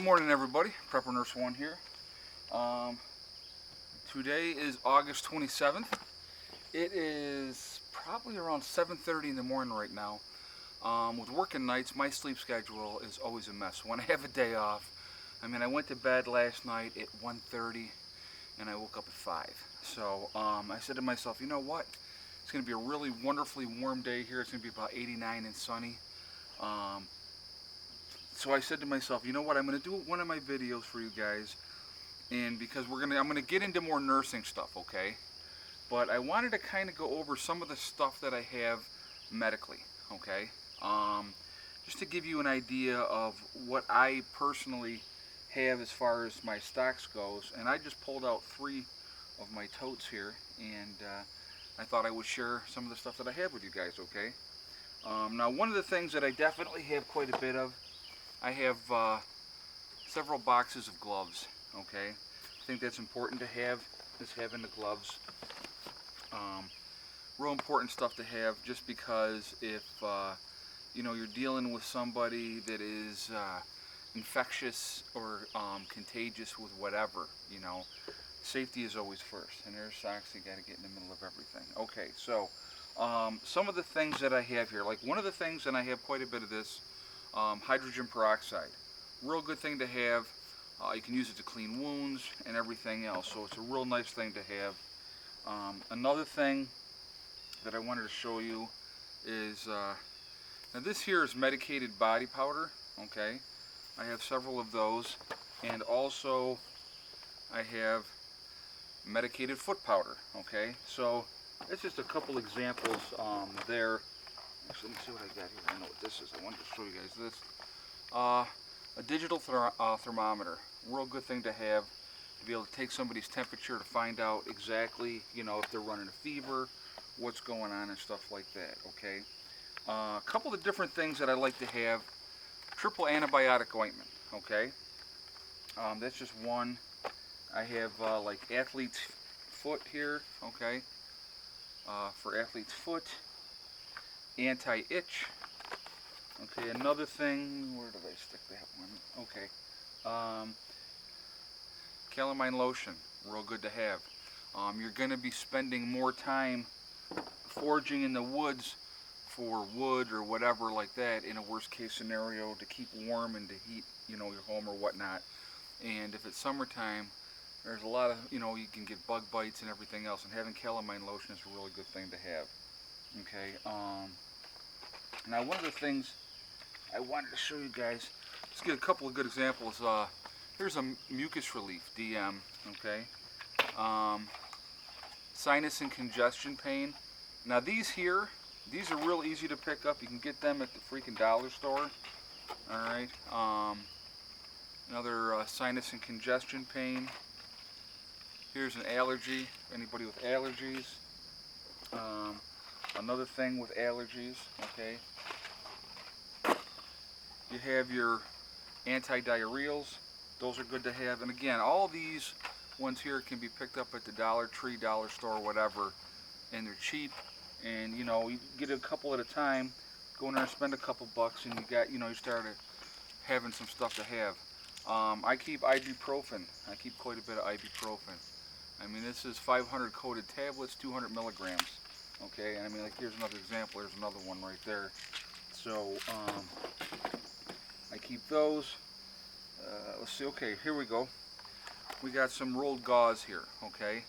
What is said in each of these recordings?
Good morning, everybody. Prepper Nurse 1 here. Today is August 27th. It is probably around 7:30 in the morning right now. With working nights, my sleep schedule is always a mess. When I have a day off, I went to bed last night at 1:30 and I woke up at 5. So I said to myself, you know what? It's going to be a really wonderfully warm day here. It's going to be about 89 and sunny. So I said to myself, you know what, I'm going to do one of my videos for you guys, and because I'm going to get into more nursing stuff, okay? But I wanted to kind of go over some of the stuff that I have medically, okay? Just to give you an idea of what I personally have as far as my stocks goes, and I just pulled out 3 of my totes here, and I thought I would share some of the stuff that I have with you guys, okay? Now, one of the things that I definitely have quite a bit of, I have several boxes of gloves, okay? I think that's important to have, is having the gloves. Real important stuff to have, just because if you're dealing with somebody that is infectious or contagious with whatever, safety is always first. And there's socks, you got to get in the middle of everything. Okay, so some of the things that I have here, like one of the things, and I have quite a bit of this, hydrogen peroxide. Real good thing to have. You can use it to clean wounds and everything else, so it's a real nice thing to have. Another thing that I wanted to show you is, now this here is medicated body powder, okay? I have several of those, and also I have medicated foot powder, okay? So it's just a couple examples there. Actually, let me see what I got here. I know what this is. I wanted to show you guys this. A digital thermometer. Real good thing to have, to be able to take somebody's temperature to find out exactly, if they're running a fever, what's going on and stuff like that, okay? A couple of different things that I like to have. Triple antibiotic ointment, okay? That's just one. I have like athlete's foot here, okay? For athlete's foot. Anti-itch. Okay, another thing, where did I stick that one? Okay. Calamine lotion, real good to have. You're going to be spending more time foraging in the woods for wood or whatever like that, in a worst case scenario, to keep warm and to heat, your home or whatnot. And if it's summertime, there's a lot of, you can get bug bites and everything else, and having calamine lotion is a really good thing to have. Okay, now one of the things I wanted to show you guys, let's get a couple of good examples. Here's a mucus relief, DM, okay? Sinus and congestion pain. Now these are real easy to pick up. You can get them at the freaking dollar store, alright? Another sinus and congestion pain. Here's an allergy, anybody with allergies. Another thing with allergies, okay? You have your anti-diarrheals. Those are good to have. And again, all these ones here can be picked up at the Dollar Tree, dollar store, whatever, and they're cheap. And you get a couple at a time. Go in there and spend a couple bucks, and you got, you started having some stuff to have. I keep ibuprofen. I keep quite a bit of ibuprofen. This is 500 coated tablets, 200 milligrams. Okay, and like here's another example. There's another one right there. So I keep those. Let's see. Okay, here we go. We got some rolled gauze here. Okay,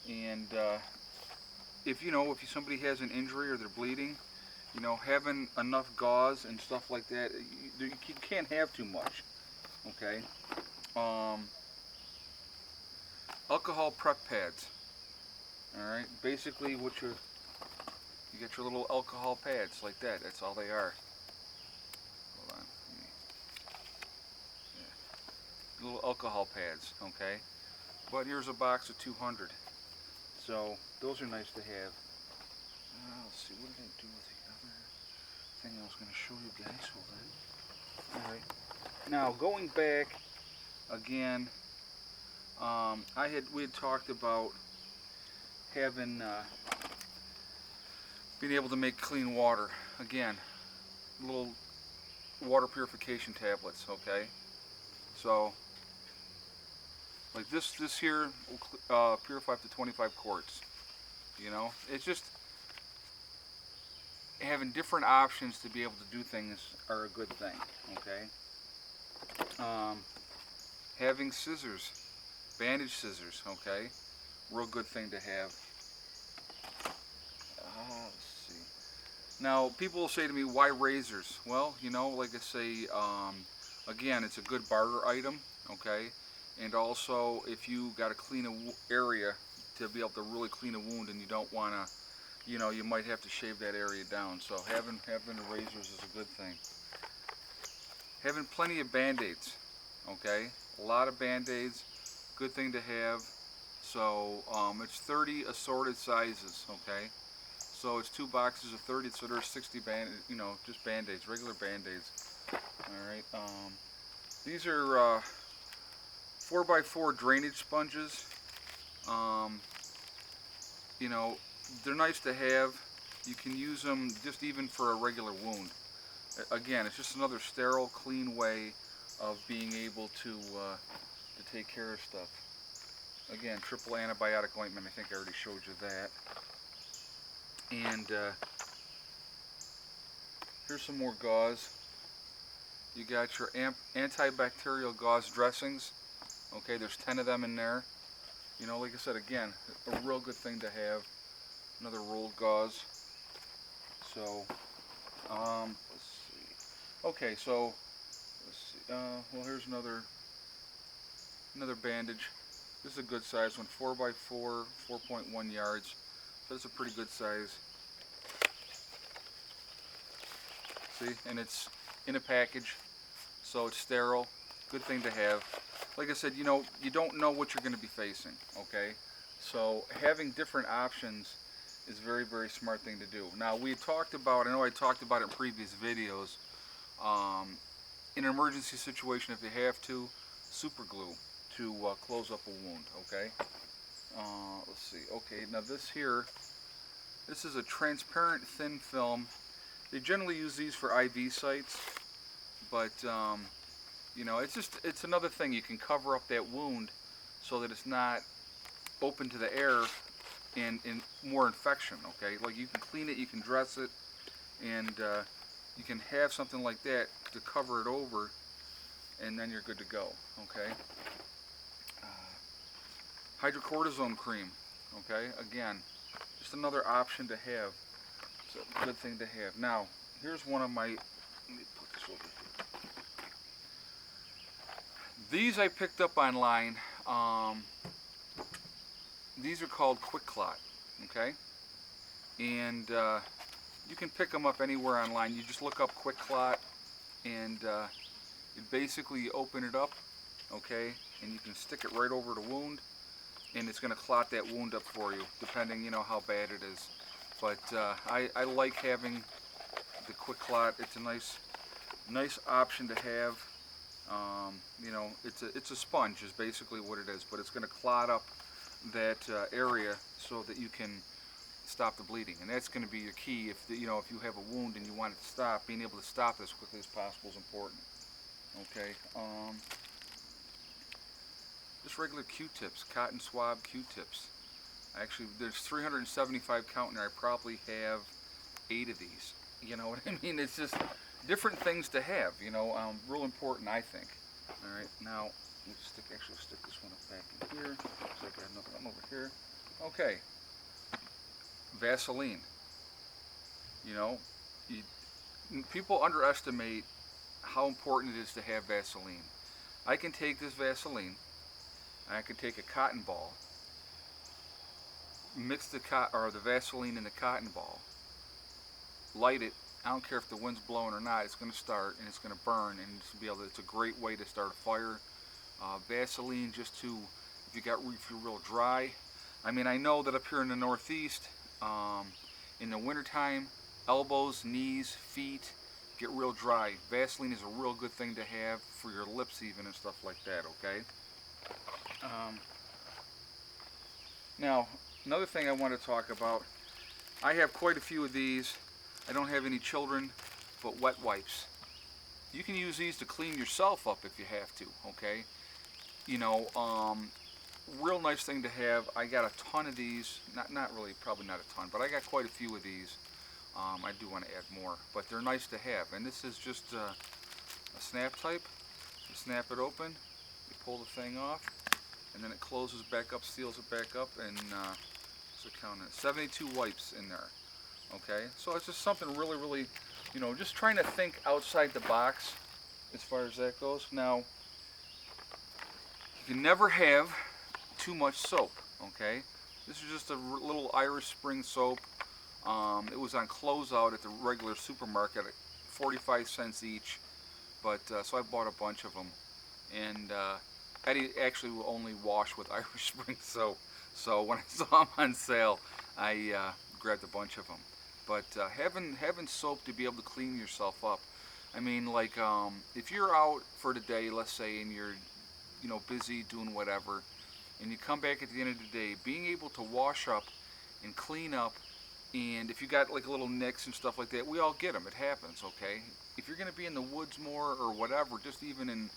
and if somebody has an injury or they're bleeding, having enough gauze and stuff like that, you can't have too much. Okay. Alcohol prep pads. All right. Basically, you get your little alcohol pads like that. That's all they are. Hold on. Yeah. Little alcohol pads. Okay. But here's a box of 200. So those are nice to have. Let's see. What did I do with the other thing I was going to show you guys? Hold on. All right. Now going back again. We had talked about having being able to make clean water. Again, little water purification tablets, okay? So, like this here will purify up to 25 quarts. You know, it's just having different options to be able to do things are a good thing. Okay. Having scissors, bandage scissors. Okay, real good thing to have. Let's see. Now, people will say to me, why razors? Well, you know, like I say, again, it's a good barter item, okay? And also, if you got to clean an area to be able to really clean a wound and you don't want to, you know, you might have to shave that area down. So having razors is a good thing. Having plenty of Band-Aids, okay? A lot of Band-Aids, good thing to have. So it's 30 assorted sizes, okay? So it's 2 boxes of 30, so there's 60 just Band-Aids, regular Band-Aids. Alright, these are 4x4 drainage sponges. You know, they're nice to have. You can use them just even for a regular wound. Again, it's just another sterile, clean way of being able to take care of stuff. Again, triple antibiotic ointment, I think I already showed you that. And here's some more gauze. You got your antibacterial gauze dressings. Okay, there's 10 of them in there. You know, like I said, again, a real good thing to have. Another rolled gauze. So, let's see. Okay, so let's see. Well, here's another bandage. This is a good size one, 4x4, 4.1 yards. So that's a pretty good size. See, and it's in a package, so it's sterile. Good thing to have. Like I said, you know, you don't know what you're going to be facing, okay? So having different options is a very, very smart thing to do. Now, we talked about, I know I talked about it in previous videos, in an emergency situation, if you have to, super glue to close up a wound, okay? Let's see, okay, now this is a transparent thin film. They generally use these for IV sites, but you know, it's another thing. You can cover up that wound so that it's not open to the air and more infection, okay? Like, you can clean it, you can dress it, and you can have something like that to cover it over, and then you're good to go, okay? Hydrocortisone cream, okay? Again, just another option to have. It's a good thing to have. Now, here's one of my, let me put this over here. These I picked up online. These are called Quick Clot, okay? And you can pick them up anywhere online. You just look up Quick Clot, and you basically open it up, okay? And you can stick it right over the wound, and it's going to clot that wound up for you, depending, you know, how bad it is. But I like having the Quick Clot. It's a nice option to have. You know, it's a sponge is basically what it is, but it's going to clot up that area so that you can stop the bleeding, and that's going to be your key. If you know, if you have a wound and you want it to stop, being able to stop it as quickly as possible is important. Okay. Just regular Q-tips, cotton swab Q-tips. Actually, there's 375 count in there. I probably have 8 of these. You know what I mean? It's just different things to have. You know, real important, I think. All right, now let's stick this one up back in here. Looks like I got another one over here. Okay, Vaseline. You know, people underestimate how important it is to have Vaseline. I can take this Vaseline, and I can take a cotton ball, mix the Vaseline in the cotton ball, light it. I don't care if the wind's blowing or not, it's going to start and it's going to burn, and it's a great way to start a fire. Vaseline just to, if you're real dry. I mean, I know that up here in the Northeast, in the wintertime, elbows, knees, feet get real dry. Vaseline is a real good thing to have for your lips even and stuff like that, okay? Now, another thing I want to talk about, I have quite a few of these. I don't have any children, but wet wipes. you can use these to clean yourself up if you have to, okay? You know, real nice thing to have. I got a ton of these, not really, probably not a ton, but I got quite a few of these. I do want to add more, but they're nice to have. And this is just a snap type. You snap it open, you pull the thing off, and then it closes back up, seals it back up, and what's it counting? 72 wipes in there. Okay, so it's just something really, really, you know, just trying to think outside the box as far as that goes. Now, you can never have too much soap. Okay, this is just a little Irish Spring soap. It was on closeout at the regular supermarket at 45 cents each, but so I bought a bunch of them. And Eddie actually will only wash with Irish Spring soap, so when I saw them on sale, I grabbed a bunch of them. But having soap to be able to clean yourself up, I mean, like if you're out for the day, let's say, and you're, you know, busy doing whatever, and you come back at the end of the day, being able to wash up and clean up. And if you got like little nicks and stuff like that, we all get them. It happens, okay? If you're going to be in the woods more or whatever, just even in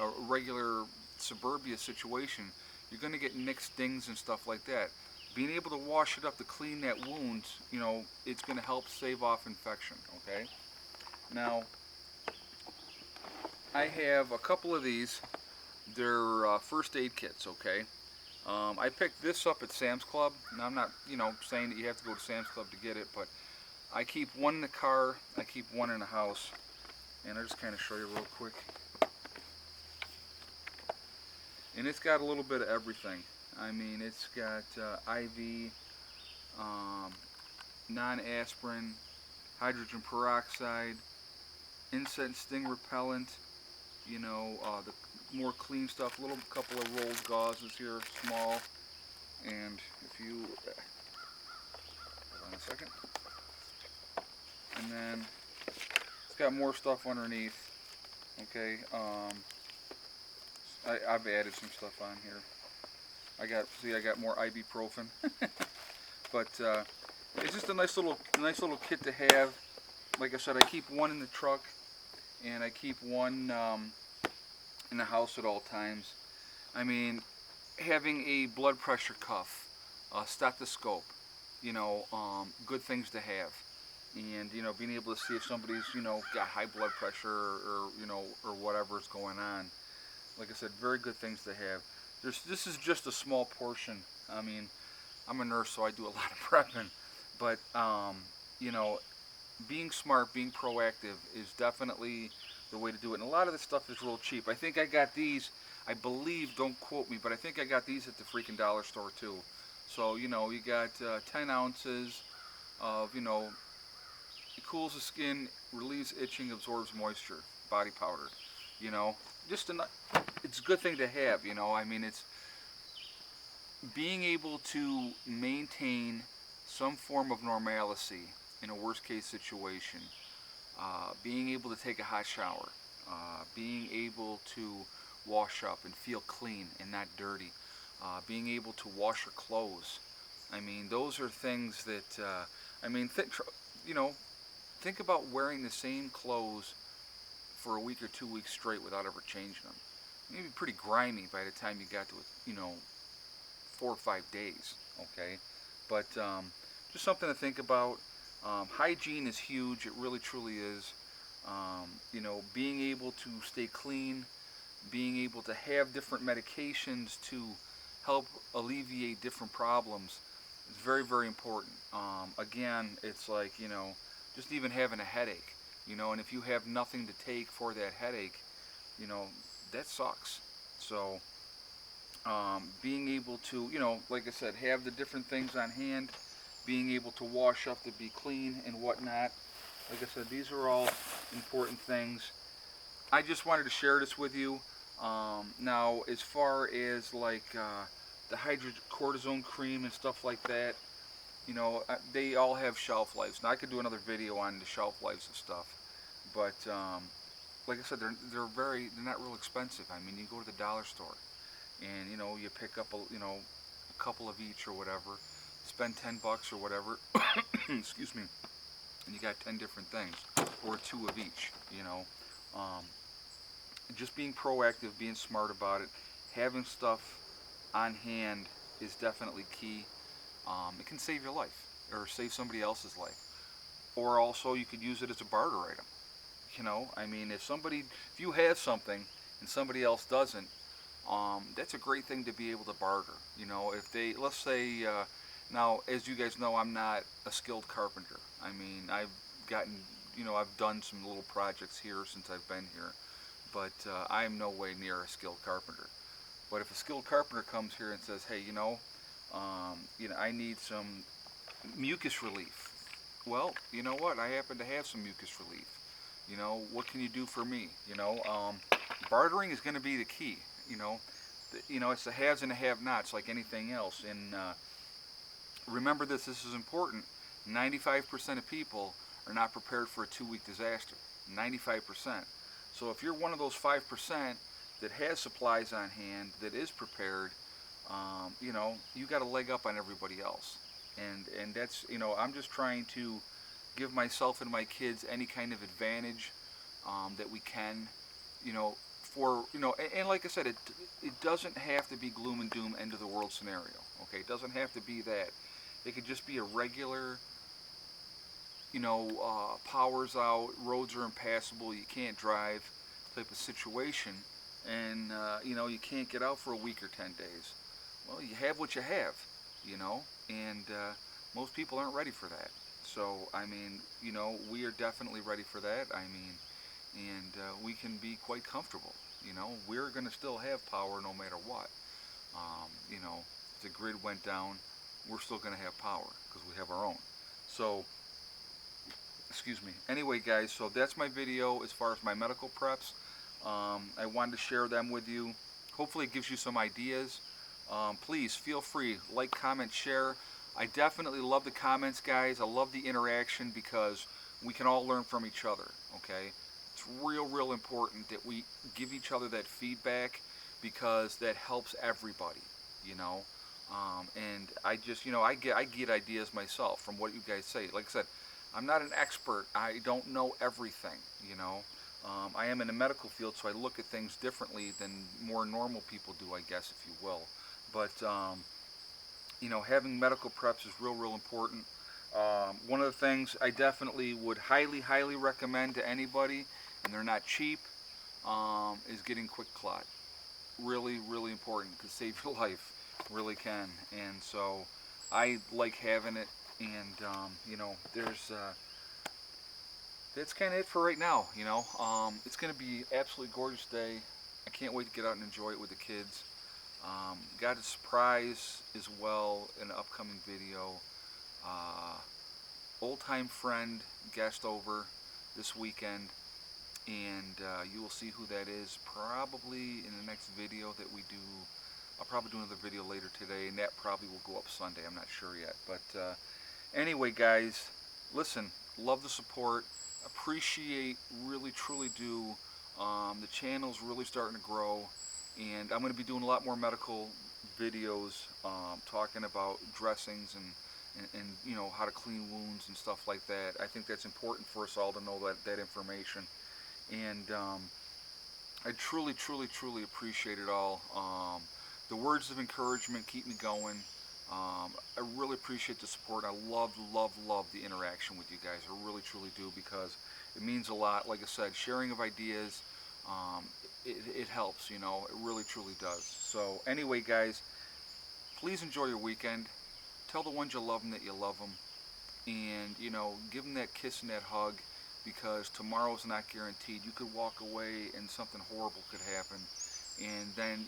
a regular suburbia situation, you're going to get nicks, dings, and stuff like that. Being able to wash it up to clean that wound, you know, it's going to help save off infection, okay? Now, I have a couple of these. They're first aid kits, okay? I picked this up at Sam's Club. Now, I'm not, you know, saying that you have to go to Sam's Club to get it, but I keep one in the car, I keep one in the house, and I'll just kind of show you real quick. And it's got a little bit of everything. I mean, it's got IV, non-aspirin, hydrogen peroxide, insect sting repellent, you know, the more clean stuff, little couple of rolled gauzes here, small, and if you, hold on a second, and then it's got more stuff underneath, okay, I've added some stuff on here. I got more ibuprofen, but it's just a nice little kit to have. Like I said, I keep one in the truck, and I keep one in the house at all times. I mean, having a blood pressure cuff, a stethoscope, you know, good things to have. And, you know, being able to see if somebody's, you know, got high blood pressure or you know, or whatever's going on. Like I said, very good things to have. This is just a small portion. I mean, I'm a nurse, so I do a lot of prepping. But, you know, being smart, being proactive is definitely the way to do it. And a lot of this stuff is real cheap. I think I got these, I believe, don't quote me, but I think I got these at the freaking dollar store too. So, you know, you got 10 ounces of, you know, it cools the skin, relieves itching, absorbs moisture, body powder. You know, just it's a good thing to have, you know. I mean, it's being able to maintain some form of normalcy in a worst case situation, being able to take a hot shower, being able to wash up and feel clean and not dirty, being able to wash your clothes. I mean, those are things that, I mean, you know, think about wearing the same clothes for a week or 2 weeks straight without ever changing them. You'd be pretty grimy by the time you got to it, you know, 4 or 5 days, okay? But just something to think about. Hygiene is huge. It really, truly is. You know, being able to stay clean, being able to have different medications to help alleviate different problems is very, very important. Again, it's like, you know, just even having a headache, you know, and if you have nothing to take for that headache, you know, that sucks. So, being able to, you know, like I said, have the different things on hand, being able to wash up to be clean and whatnot. Like I said, these are all important things. I just wanted to share this with you. Now, as far as like the hydrocortisone cream and stuff like that, you know, they all have shelf lives. Now, I could do another video on the shelf lives and stuff, but like I said, they're not real expensive. I mean, you go to the dollar store, and you know, you pick up a couple of each or whatever, spend $10 or whatever. Excuse me, and you got 10 different things, or 2 of each, you know, Um, just being proactive, being smart about it, having stuff on hand is definitely key. It can save your life or save somebody else's life. Or also you could use it as a barter item. I mean, if you have something and somebody else doesn't, that's a great thing to be able to barter. If they, let's say, now as you guys know, I'm not a skilled carpenter. I mean, gotten, I've done some little projects here since I've been here, but I'm no way near a skilled carpenter. But if a skilled carpenter comes here and says, hey, I need some mucus relief. Well, you know what? I happen to have some mucus relief. What can you do for me? Bartering is going to be the key. It's the haves and the have-nots, like anything else. And remember this. This is important. 95% of people are not prepared for a 2-week disaster. 95%. So if you're one of those 5% that has supplies on hand, that is prepared, you got a leg up on everybody else. And that's, I'm just trying to give myself and my kids any kind of advantage that we can, and like I said, it doesn't have to be gloom and doom, end of the world scenario. Okay, it doesn't have to be that. It could just be a regular, powers out, roads are impassable, you can't drive type of situation, and you can't get out for a week or 10 days. Well, you have what you have, and most people aren't ready for that. So, I mean, we are definitely ready for that. I mean, and we can be quite comfortable. We're going to still have power no matter what. If the grid went down, we're still going to have power because we have our own. So, excuse me. Anyway, guys, so that's my video as far as my medical preps. I wanted to share them with you. Hopefully it gives you some ideas. Please feel free, like, comment, share. I definitely love the comments, guys. I love the interaction because we can all learn from each other, okay? It's real important that we give each other that feedback because that helps everybody, and I just, I get ideas myself from what you guys say. Like I said, I'm not an expert. I don't know everything, I am in the medical field, so I look at things differently than more normal people do, I guess, if you will. But, having medical preps is real important. One of the things I definitely would highly recommend to anybody, and they're not cheap, is getting quick clot. Really important. Could save your life. Really can. And so I like having it. And, there's... that's kind of it for right now, It's going to be absolutely gorgeous day. I can't wait to get out and enjoy it with the kids. Got a surprise as well in an upcoming video. Old-time friend guest over this weekend, and you will see who that is probably in the next video that we do. I'll probably do another video later today, and that probably will go up Sunday. I'm not sure yet. But anyway, guys, listen, love the support. Appreciate, really, truly do. The channel's really starting to grow, and I'm going to be doing a lot more medical videos, talking about dressings and how to clean wounds and stuff like that. I think that's important for us all to know that information. And I truly appreciate it all. The words of encouragement keep me going. I really appreciate the support. I love the interaction with you guys. I really truly do, because it means a lot. Like I said, sharing of ideas, it helps, it really truly does. So anyway, guys, please enjoy your weekend. Tell the ones you love them that you love them, and give them that kiss and that hug, because tomorrow's not guaranteed. You could walk away and something horrible could happen, and then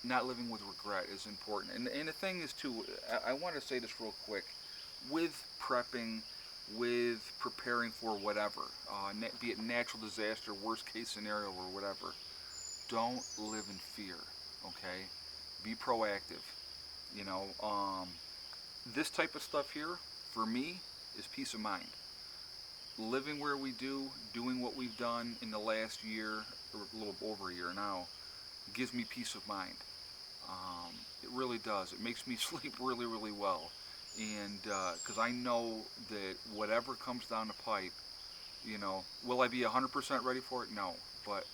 not living with regret is important. And the thing is too, I want to say this real quick, with prepping, with preparing for whatever, be it natural disaster, worst case scenario, or whatever, don't live in fear, okay? Be proactive. This type of stuff here, for me, is peace of mind. Living where we do, doing what we've done in the last year, or a little over a year now, gives me peace of mind. It really does. It makes me sleep really well. And because I know that whatever comes down the pipe, You know, will I be 100% ready for it? No, but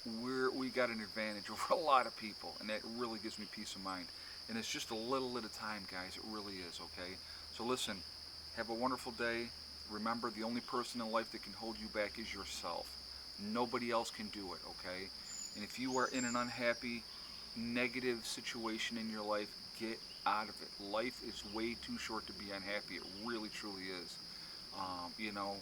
we got an advantage over a lot of people, and that really gives me peace of mind. And it's just a little at a time, guys. It really is. Okay. So listen, have a wonderful day. Remember, the only person in life that can hold you back is yourself. Nobody else can do it. Okay. And if you are in an unhappy, negative situation in your life, get out of it. Life is way too short to be unhappy. It really, truly is. You know,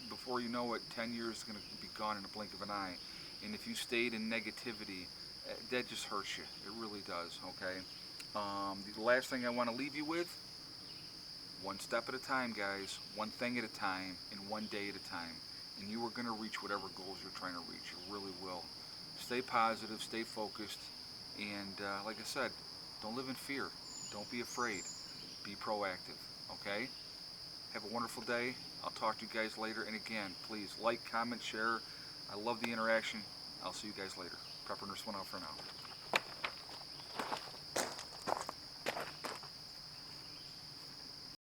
before you know it, 10 years is going to be gone in a blink of an eye. And if you stayed in negativity, that just hurts you. It really does, okay? The last thing I want to leave you with, one step at a time, guys. One thing at a time and one day at a time. And you are going to reach whatever goals you're trying to reach. You really will. Stay positive, stay focused, and like I said, don't live in fear. Don't be afraid. Be proactive, okay? Have a wonderful day. I'll talk to you guys later. And again, please like, comment, share. I love the interaction. I'll see you guys later. Prepper Nurse 1 out for now.